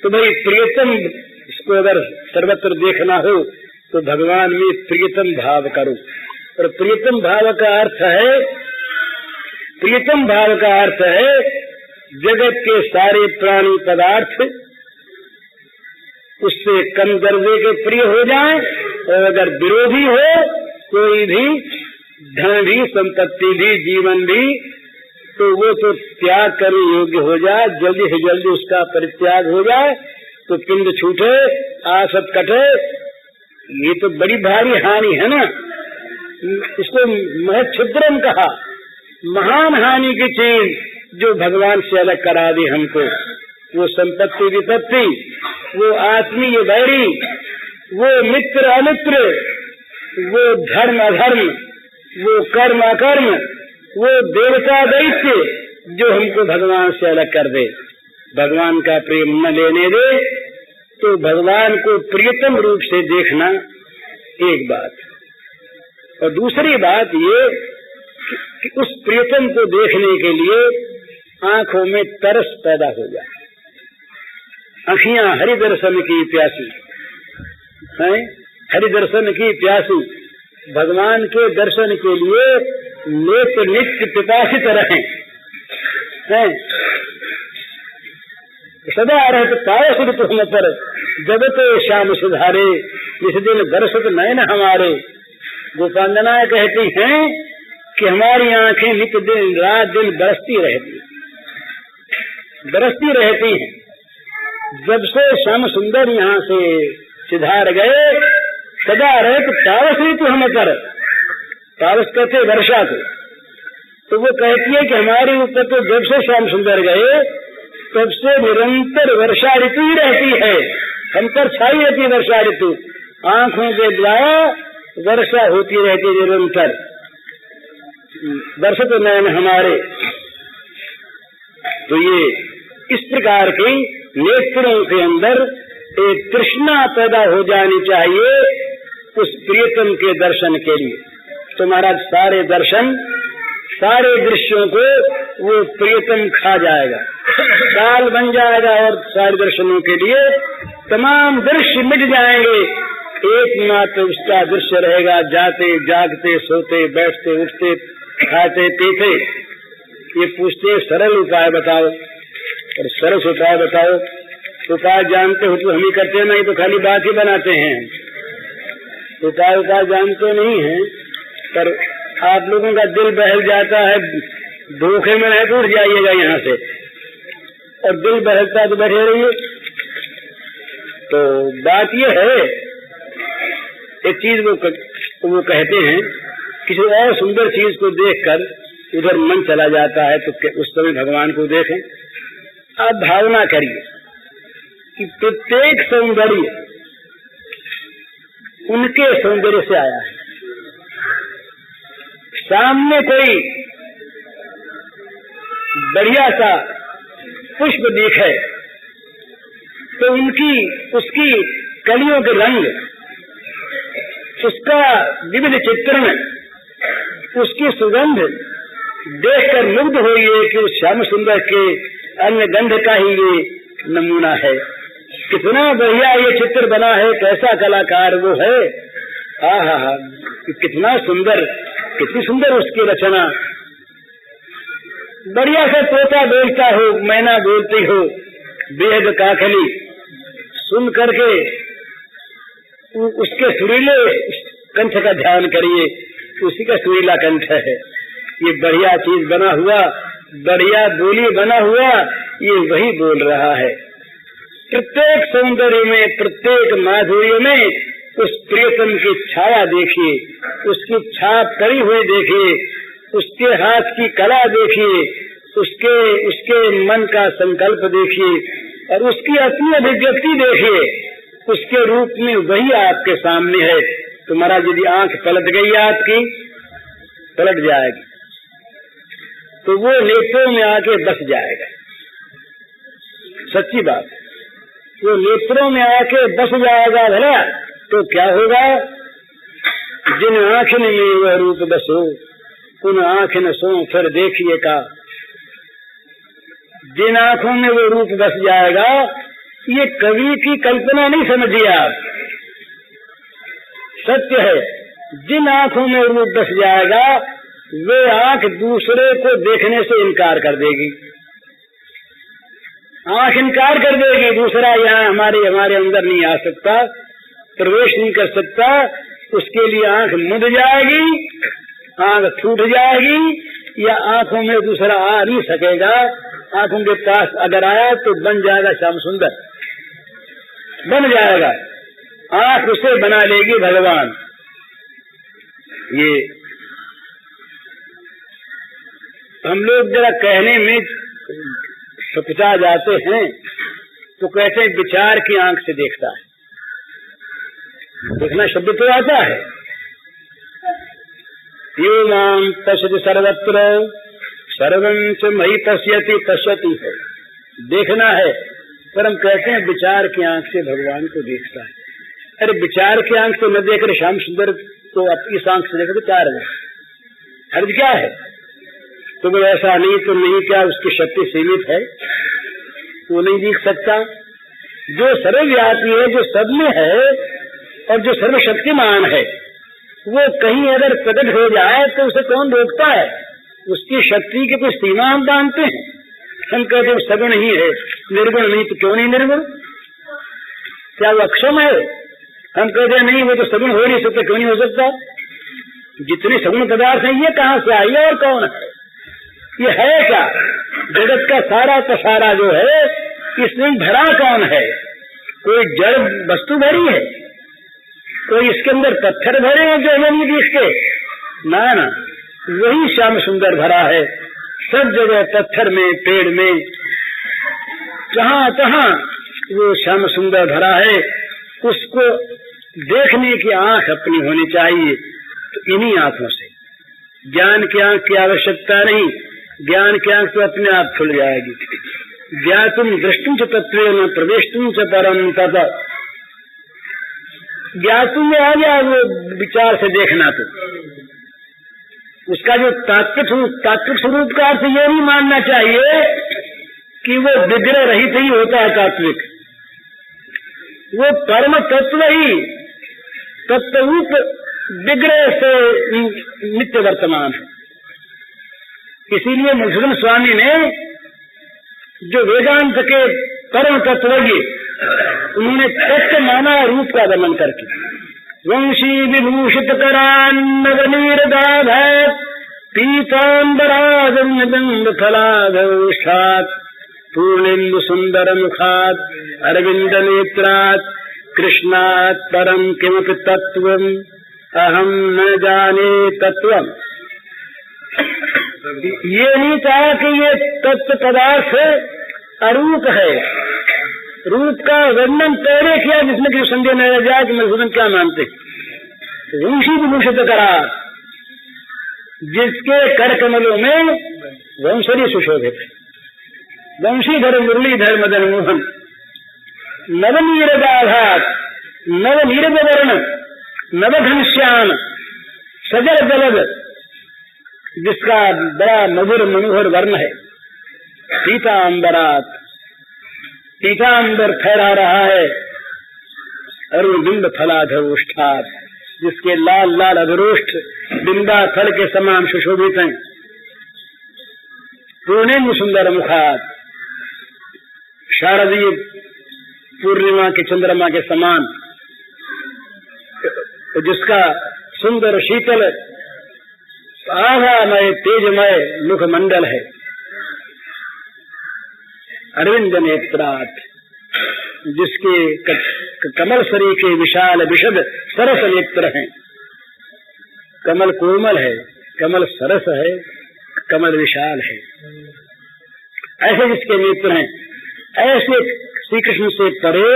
तो भाई प्रियतम इसको अगर सर्वत्र देखना हो तो भगवान में प्रियतम भाव करो। और प्रियतम भाव का अर्थ है, प्रियतम भाव का अर्थ है जगत के सारे प्राणी पदार्थ उससे कम दर्जे के प्रिय हो जाएं, और अगर विरोधी हो कोई भी, धन भी, संपत्ति भी, जीवन भी, तो वो तो त्याग करने योग्य हो जाए, जल्दी से जल्दी उसका परित्याग हो जाए, तो पिंड छूटे, आसत कटे। ये तो बड़ी भारी हानि है ना। इसको महच्छिद्रम कहा, महान हानि की चीज जो भगवान से अलग करा दी हमको। वो संपत्ति विपत्ति, वो आत्मीय वैरी, वो मित्र अमित्र, वो धर्म अधर्म, वो कर्म अकर्म, वो देवता दैत्य जो हमको भगवान से अलग कर दे, भगवान का प्रेम न लेने दे। तो भगवान को प्रियतम रूप से देखना एक बात, और दूसरी बात ये कि उस प्रियतम को देखने के लिए आंखों में तरस पैदा हो जाए। आँखियां हरि दर्शन की प्यासी हैं, हरि दर्शन की प्यासी, भगवान के दर्शन के लिए नेत्र नित्य पिपासित रहें हैं। सदा रहत पाए सुध तुम पर, जब तो श्याम सुधारे, जिस दिन बरसत नयन हमारे। गोपांगना कहती हैं कि हमारी आंखें नित्य दिन रात दिन बरसती रहती हैं। जब से श्याम सुंदर यहाँ से सिधार गए, सदा रहत पावस ऋतु हम पर, पावस कहते वर्षा को। तो वो कहती है कि हमारे ऊपर तो जब से श्याम सुंदर गए तब से निरंतर वर्षा ऋतु ही रहती है, हम पर छाई रहती है वर्षा ऋतु। आंखों के द्वारा वर्षा होती रहती है निरंतर, बरसत नयन हमारे। तो ये इस प्रकार की नेत्रों के अंदर एक तृष्णा पैदा हो जानी चाहिए उस प्रियतम के दर्शन के लिए। तो महाराज सारे दर्शन, सारे दृश्यों को वो प्रियतम खा जाएगा, काल बन जाएगा, और सारे दर्शनों के लिए तमाम दृश्य मिट जाएंगे। एकमात्र उसका दृश्य रहेगा, जाते जागते सोते बैठते उठते खाते पीते। ये पूछते सरल उपाय बताओ, और सरस उपाय बताओ। उपाय जानते हो तो हम ही करते, नहीं तो खाली बात ही बनाते हैं। उपाय जानते नहीं हैं, पर आप लोगों का दिल बहल जाता है, धोखे में नहीं तो उठ जाइएगा यहाँ से, और दिल बहलता तो बैठे रहिए। तो बात ये है, एक चीज वो कहते हैं, किसी और सुंदर चीज को देखकर उधर मन चला जाता है, तो उस समय भगवान को देखें। आप भावना करिए कि प्रत्येक सौंदर्य उनके सौंदर्य से आया है। सामने कोई बढ़िया सा पुष्प दिखे तो उसकी कलियों के रंग, उसका विविध चित्रण, उसकी सुगंध देखकर मुग्ध होइए कि उस श्याम सुंदर के अन्य गंध का ही ये नमूना है। कितना बढ़िया ये चित्र बना है, कैसा कलाकार वो है। हा, कितना सुंदर, कितनी सुंदर उसकी रचना, बढ़िया से तोता बोलता हो, मैना बोलती हो, बेहद काकली, सुन करके उसके सुरीले कंठ का ध्यान करिए, उसी का सुरीला कंठ है। ये बढ़िया चीज बना हुआ, बढ़िया बोली बना हुआ, ये वही बोल रहा है। प्रत्येक सौंदर्य में, प्रत्येक माधुर्य में उस प्रियतम की छाया देखिए, उसकी छाप पड़ी हुई देखिए, उसके हाथ की कला देखिए, उसके मन का संकल्प देखिए और उसकी अपनी अभिव्यक्ति देखिए। उसके रूप में वही आपके सामने है। तुम्हारा यदि आंख पलट गई, आपकी पलट जाएगी तो वो नेत्रों में आके बस जाएगा। सच्ची बात, वो नेत्रों में आके बस जाएगा। भला तो क्या होगा? जिन आँखन में वह रूप बसो, उन आँखन सो फिर देखिए का। जिन आँखों में वो रूप बस जाएगा, ये कवि की कल्पना नहीं समझिए आप, सत्य है। जिन आँखों में रूप बस जाएगा, वे आँख दूसरे को देखने से इनकार कर देगी। आँख इनकार कर देगी, दूसरा यहाँ हमारे अंदर नहीं आ सकता, प्रवेश नहीं कर सकता। उसके लिए आँख मुद जाएगी, आँख फूट जाएगी, या आँखों में दूसरा आ नहीं सकेगा। आँखों के पास अगर आया तो बन जाएगा श्याम सुंदर, बन जाएगा। आँख उसे बना लेगी भगवान। ये हम लोग जरा कहने में सकुचा जाते हैं तो कहते हैं विचार की आंख से देखता है। देखना शब्द तो आता है, यो माम पश्यति सर्वत्र सर्वं च मयि पश्यति, पश्यति है, देखना है। पर हम कहते हैं विचार की आंख से भगवान को देखता है। अरे विचार की आंख से न देखकर श्याम सुंदर तो इस आंख से देखकर चार है, हर्ज क्या है? तो वो ऐसा नहीं तो नहीं, क्या उसकी शक्ति सीमित है? वो नहीं देख सकता। जो सर्वव्यापी है, जो सब में है और जो सर्वशक्तिमान है, वो कहीं अगर प्रकट हो जाए तो उसे कौन रोकता है? उसकी शक्ति की कोई सीमा हम बांधते हैं? हम कहते हैं सगुण ही है, निर्गुण नहीं, तो क्यों नहीं निर्गुण? क्या वो अक्षम है? हम कहते हैं नहीं, वो तो सगुण हो नहीं सकता, क्यों नहीं हो सकता? जितने सगुण पदार्थ हैं, ये कहाँ से आई और कौन है? ये है क्या? जगत का सारा पसारा जो है, इसमें भरा कौन है? कोई जड़ वस्तु भरी है? कोई इसके अंदर पत्थर भरे हैं जो हमें नहीं दिखते? ना ना, वही श्याम सुंदर भरा है। सब जगह पत्थर में, पेड़ में, जहाँ तहाँ वो श्याम सुंदर भरा है। उसको देखने की आंख अपनी होनी चाहिए। तो इन्हीं आंखों से, ज्ञान की आंख की आवश्यकता नहीं, ज्ञान की आंख तो अपने आप खुल जाएगी। ज्ञातुम दृष्टुम च तत्वेन प्रवेष्टुम च परम तत। ज्ञातुम में आ गया वो विचार से देखना। तो उसका जो तात्विक स्वरूप का अर्थ ये नहीं मानना चाहिए कि वो विग्रह रहित ही होता है। तात्विक वो परम तत्व ही तत्वरूप विग्रह से नित्य वर्तमान है। इसीलिए मधुसूदन स्वामी ने जो वेदांत के परम तत्वज्ञ, उन्होंने तत्व माना रूप का वर्णन करके। वंशी विभूषित करान्नवनीरदाभ पीतांबराजन्नबिंब फलाधौष्ठात् पूर्णेन्दु सुंदर मुखात् अरविंद नेत्रात् कृष्णात् परम किमपि तत्वम् अहम न जाने तत्वम्। ये नहीं कहा कि ये तत्व पदार्थ अरूप है। रूप का वर्णन पहले किया जिसमें कि संदेह न रह जाए कि मधुसूदन क्या मानते। वंशी विभूषित करा, जिसके कर कमलों में वंशरी सुशोभित, वंशीधर मुरलीधर मदन मोहन, नवनीरदाघात, नवनीरद वर्ण, नवघनश्याम, सजल जलद, जिसका बड़ा मधुर मनोहर वर्ण है। पीतांबरात, पीतांबर फहरा रहा है। अरुणबिंब फलाधौष्ठात्, जिसके लाल लाल अधरोष्ठ बिंदा फल के समान सुशोभित हैं। पूर्णेन्दु सुंदर मुखात, शारदीय पूर्णिमा के चंद्रमा के समान, जिसका सुंदर शीतल आभामय तेजमय मुखमंडल है। अरविंद नेत्रात, जिसके कमल सरी के विशाल विशद सरस नेत्र हैं। कमल कोमल है, कमल सरस है, कमल विशाल है। ऐसे जिसके नेत्र हैं, ऐसे श्री कृष्ण से परे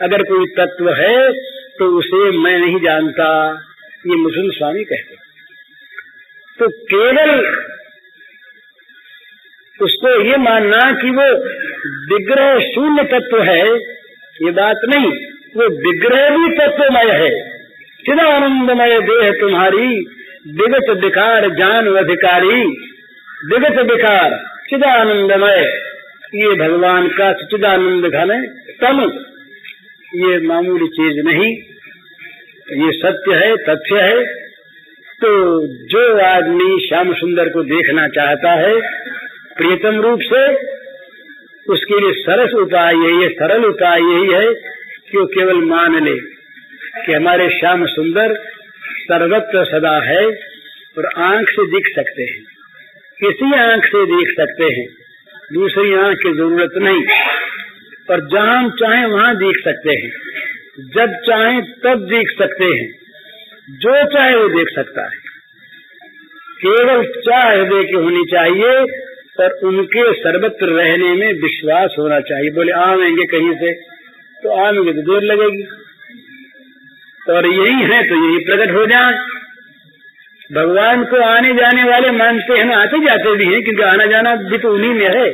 अगर कोई तत्व है तो उसे मैं नहीं जानता, ये मुकुंद स्वामी कहते। तो केवल उसको ये मानना कि वो विग्रह शून्य तत्व है, ये बात नहीं। वो विग्रह भी तत्वमय है। चिदानंदमय देह तुम्हारी, विगत विकार जान अधिकारी। विगत विकार चिदानंदमय, ये भगवान का सच्चिदानंद घन तम, ये मामूली चीज नहीं, ये सत्य है, तथ्य है। तो जो आदमी श्याम सुंदर को देखना चाहता है प्रियतम रूप से, उसके लिए सरस उपाय यही है, सरल उपाय यही है कि वो केवल मान ले कि हमारे श्याम सुंदर सर्वत्र सदा है और आंख से दिख सकते हैं, किसी आंख से देख सकते हैं, दूसरी आंख की जरूरत नहीं। और जहां चाहे वहां देख सकते हैं, जब चाहे तब देख सकते हैं, जो चाहे वो देख सकता है। केवल चाह हृदय की होनी चाहिए और उनके सर्वत्र रहने में विश्वास होना चाहिए। बोले आवेंगे कहीं से, तो आवेंगे तो देर लगेगी, और यही है तो यही प्रकट हो जाए। भगवान को आने जाने वाले मानते हैं, आते जाते भी हैं, क्योंकि आना जाना भी तो उन्हीं में है,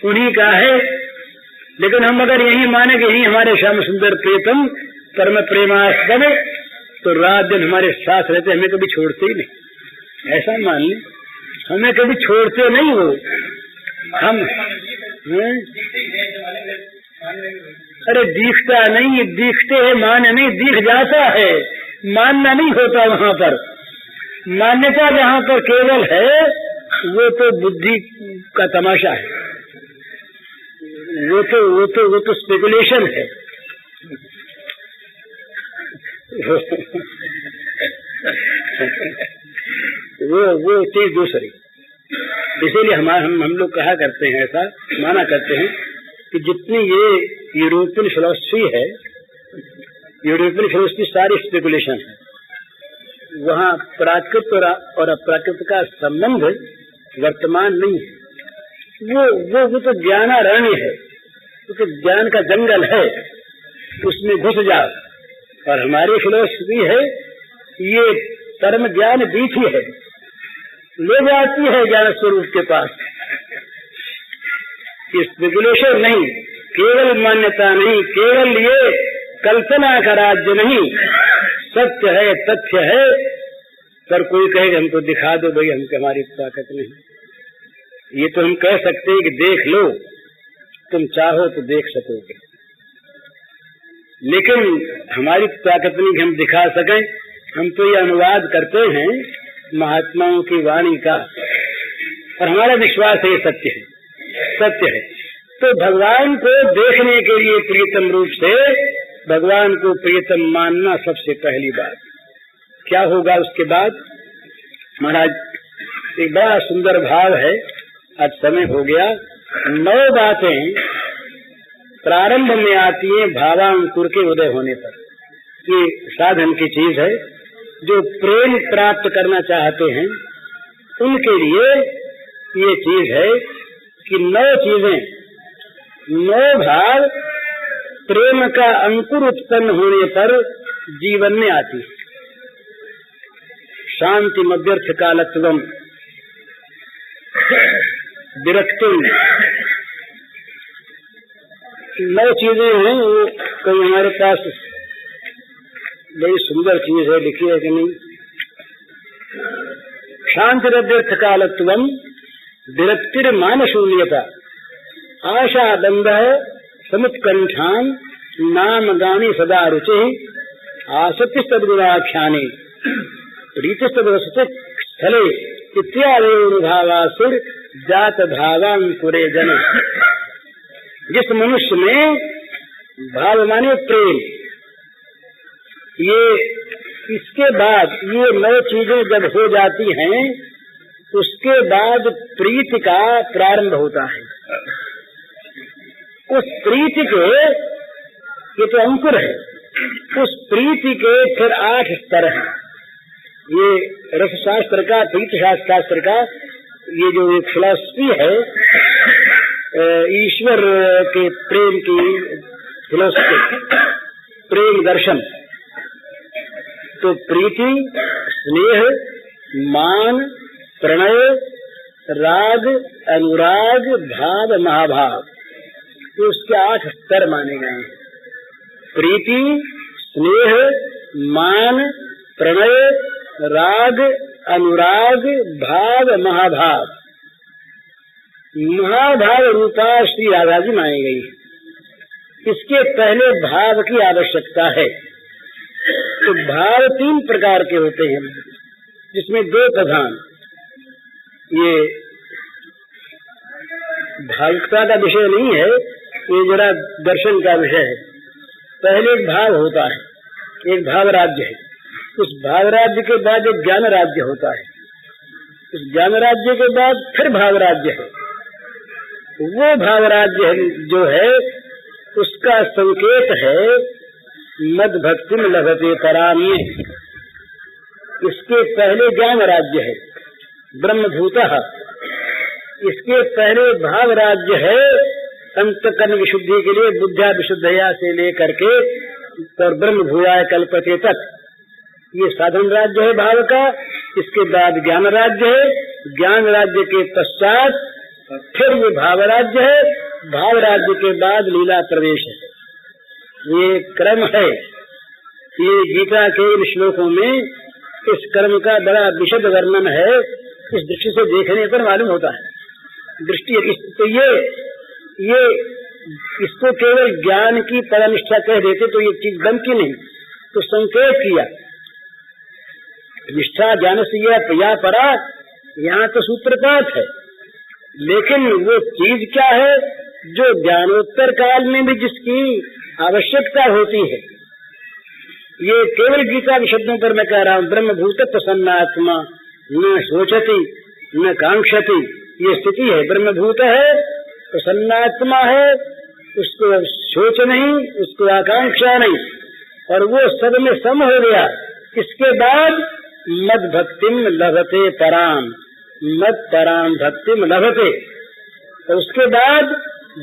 उन्हीं का है। लेकिन हम अगर यही माने कि यही हमारे श्याम सुंदर प्रियतम परम प्रेमास्पद, तो रात दिन हमारे साथ रहते, हमें कभी छोड़ते ही नहीं। ऐसा मान लें, हमें कभी छोड़ते नहीं वो। हम अरे दिखता नहीं, दिखते हैं, मान नहीं, दिख जाता है, मानना नहीं होता। वहां पर मान्यता जहां पर केवल है, वो तो बुद्धि का तमाशा है, वो तो स्पेकुलेशन है। वो चीज दूसरी। इसीलिए हम लोग कहा करते हैं, ऐसा माना करते हैं कि जितनी ये यूरोपियन फिलॉसफी है, यूरोपियन फिलॉसफी सारी स्पेकुलेशन है। वहाँ प्राकृत और अप्राकृत का संबंध वर्तमान नहीं है। वो तो ज्ञानारण्य है, तो ज्ञान का जंगल है, उसमें घुस जाओ। और हमारी फिलॉसफी है ये परम ज्ञान बीच ही है, ले जाती है ज्ञान स्वरूप के पास। स्पेकुलेशन नहीं, केवल मान्यता नहीं, केवल ये कल्पना का राज्य नहीं, सत्य है, तथ्य है। पर कोई कहेगा हमको दिखा दो भाई, हमको हमारी ताकत नहीं। ये तो हम कह सकते हैं कि देख लो, तुम चाहो तो देख सकोगे, लेकिन हमारी ताकत नहीं कि हम दिखा सकें। हम तो ये अनुवाद करते हैं महात्माओं की वाणी का, और हमारा विश्वास है ये सत्य है, सत्य है। तो भगवान को देखने के लिए प्रियतम रूप से भगवान को प्रियतम मानना सबसे पहली बात। क्या होगा उसके बाद? महाराज एक बड़ा सुंदर भाव है, अब समय हो गया। 9 बातें प्रारंभ में आती हैं भावांकुर के उदय होने पर। ये साधन की चीज है, जो प्रेम प्राप्त करना चाहते हैं उनके लिए ये चीज है कि 9 चीजें, 9 भाव प्रेम का अंकुर उत्पन्न होने पर जीवन में आती है। शांति मध्यर्थ कालत्वम, विरक्ति, 9 चीजें हैं। वो कहीं हमारे पास बड़ी सुंदर चीज है, लिखी है कि नहीं? शांति मध्यर्थ कालत्वम, विरक्तिर मान शून्यता, आशा बंध समुत्कंठान, नाम गानी सदा रुचि, आसक्ति तद्गुणाख्याने, प्रीति तद्वसते स्थले इत्यादि भावासुर जात भावांकुरे जन। जिस मनुष्य में भाव माने प्रेम, ये इसके बाद ये 9 चीजें जब हो जाती हैं, उसके बाद प्रीति का प्रारंभ होता है। उस प्रीति के, ये तो अंकुर है, उस प्रीति के फिर 8 स्तर हैं। ये रसशास्त्र का, प्रीति शास्त्र का ये जो एक फिलॉसफी है, ईश्वर के प्रेम की फिलॉसफी, प्रेम दर्शन, तो प्रीति, स्नेह, मान, प्रणय, राग, अनुराग, भाव, महाभाव, तो उसके 8 स्तर माने गए हैं। प्रीति, स्नेह, मान, प्रणय, राग, अनुराग, भाव, महाभाव। महाभाव रूपा श्री राधा जी मानी गई। इसके पहले भाव की आवश्यकता है। तो भाव 3 प्रकार के होते हैं, जिसमें 2 प्रधान। ये भावुकता का विषय नहीं है, ये जरा दर्शन का विषय है। पहले एक भाव होता है, एक भाव राज्य है। उस भाव राज्य के बाद एक ज्ञान राज्य होता है। उस ज्ञान राज्य के बाद फिर भाव राज्य है। वो भाव राज्य जो है, उसका संकेत है मद भक्ति में लभते पराम। इसके पहले ज्ञान राज्य है, ब्रह्मभूतः। इसके पहले भाव राज्य है, अंतकरण विशुद्धि के लिए बुद्धा विशुद्धया से लेकर के और ब्रह्म भूयाय कल्पते तक, ये साधन राज्य है भाव का। इसके बाद ज्ञान राज्य है, ज्ञान राज्य के पश्चात फिर ये भाव राज्य है, भाव राज्य के बाद लीला प्रवेश है। ये क्रम है। ये गीता के इन श्लोकों में इस क्रम का बड़ा विशद वर्णन है। इस दृष्टि से देखने पर मालूम होता है। दृष्टि तो ये इसको केवल ज्ञान की परनिष्ठा कह देते तो ये चीज बनती नहीं। तो संकेत किया, निष्ठा ज्ञान से या परा, यहाँ तो सूत्रपात है। लेकिन वो चीज क्या है जो ज्ञानोत्तर काल में भी जिसकी आवश्यकता होती है। ये केवल गीता के शब्दों पर मैं कह रहा हूँ। ब्रह्मभूत प्रसन्नात्मा न सोचती न कांक्षति, ये स्थिति है। ब्रह्मभूत है, प्रसन्नात्मा है, उसको सोच नहीं, उसको आकांक्षा नहीं, और वो सब में सम हो गया। इसके बाद मद भक्तिम लभते पराम, मद पराम भक्तिम लभते। तो उसके बाद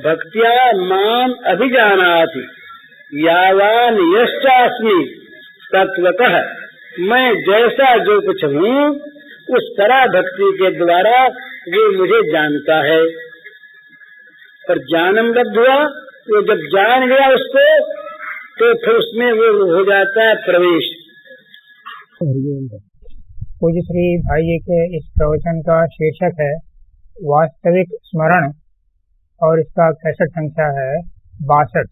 भक्त्या माम अभिजानाति यावान यश्चास्मि तत्वतः, मैं जैसा जो कुछ हूँ उस तरह भक्ति के द्वारा वो मुझे जानता है। पर जानम लब्ध हुआ, वो जब जान गया उसको, तो फिर उसमें वो हो जाता है प्रवेश। पूज्य श्री भाई जी के इस प्रवचन का शीर्षक है वास्तविक स्मरण, और इसका 65 संख्या है 62।